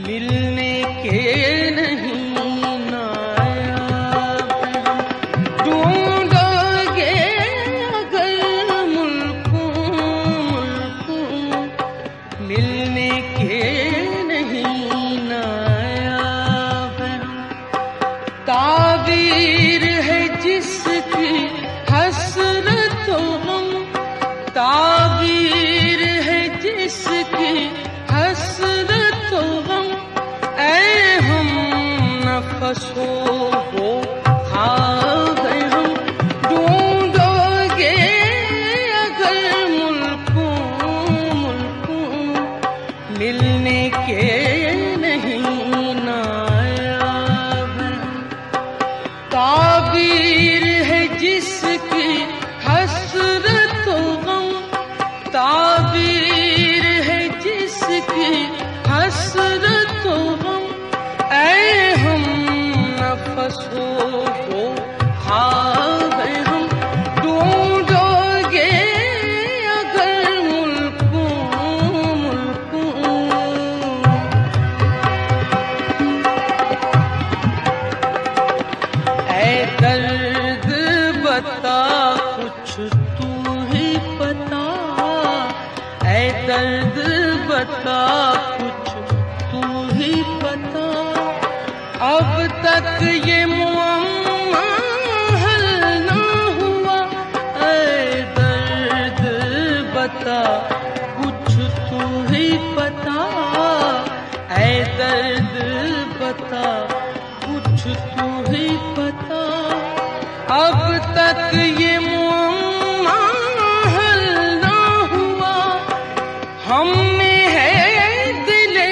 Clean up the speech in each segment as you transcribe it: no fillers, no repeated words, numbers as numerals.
मिलने के नहीं नायाब हम। ढूंढोगे अगर मुल्कों मिलने के नहीं नायाब हम। ताबीर है जिसकी हसरत हम, ताबीर है जिसकी हसरत हम। ऐ हम नफसो वो खा गए हम। ढूंढोगे अगर मुल्कों मिलने के नहीं नायाब हम। ताबीर है जिसकी हसरत गम, ताबीर है जिसकी हसरत गम। ऐ हम नफसो को खा गए हम। ढूंढोगे अगर मुल्कों ऐ दर्द बता कुछ तू ही पता, ऐ दर्द बता कुछ तू ही पता। अब तक ये मुअम्मा हल ना हुआ, ऐ दर्द बता कुछ तू ही पता, ऐ दर्द बता कुछ तू ही पता। अब तक ये मुअम्मा हल ना हुआ, हम में है दिले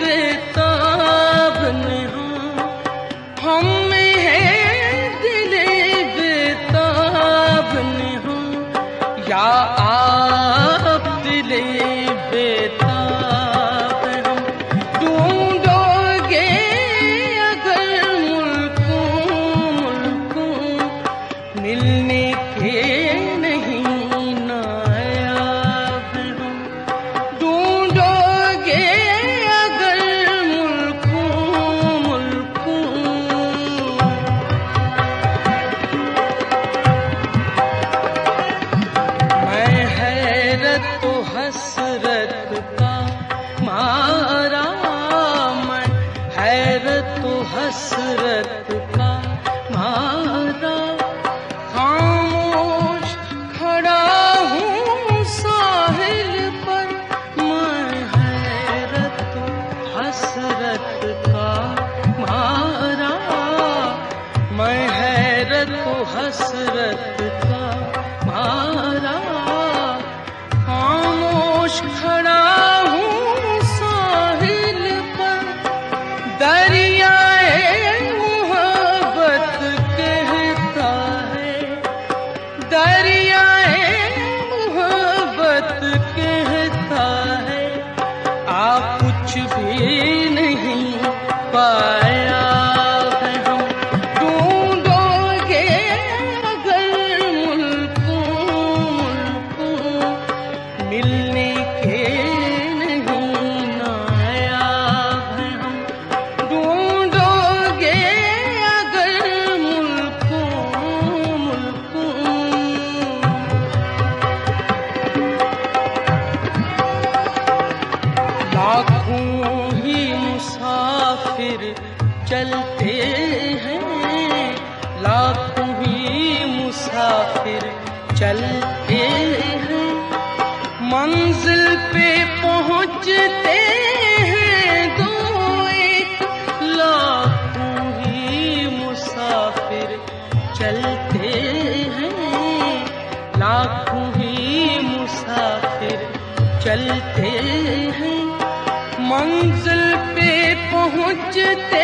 बेताब नेहा, हम में है दिले बेताब नेहा। या आप दिले बेताब हम। ढूंढोगे अगर मिलने के नहीं नायाब हम। ढूंढोगे अगर मुल्कों मैं हैरत हसरत का मारा, मैं हैरत हसरत का मारा। खामोश खड़ा हूँ साहिल पर, मैं हैरत हसरत का मारा, मैं हैरत हसरत का मारा। खामोश खड़ा हूँ साहिल पर, दरियाए मोहब्बत कहता है, दरियाए मोहब्बत कहता है। आप कुछ भी नहीं पाया है हम। ढूंढोगे अगर मुल्कों मिलने के नहीं नायाब है हम। ढूंढोगे अगर मुल्कों लाखों ही मुसाफिर चलते हैं, लाखों ही मुसाफिर चलते हैं। मंजिल पे पहुँचते हैं दो एक, लाखों ही मुसाफिर चलते हैं, लाखों ही मुसाफिर चलते हैं। मंजिल पे पहुँचते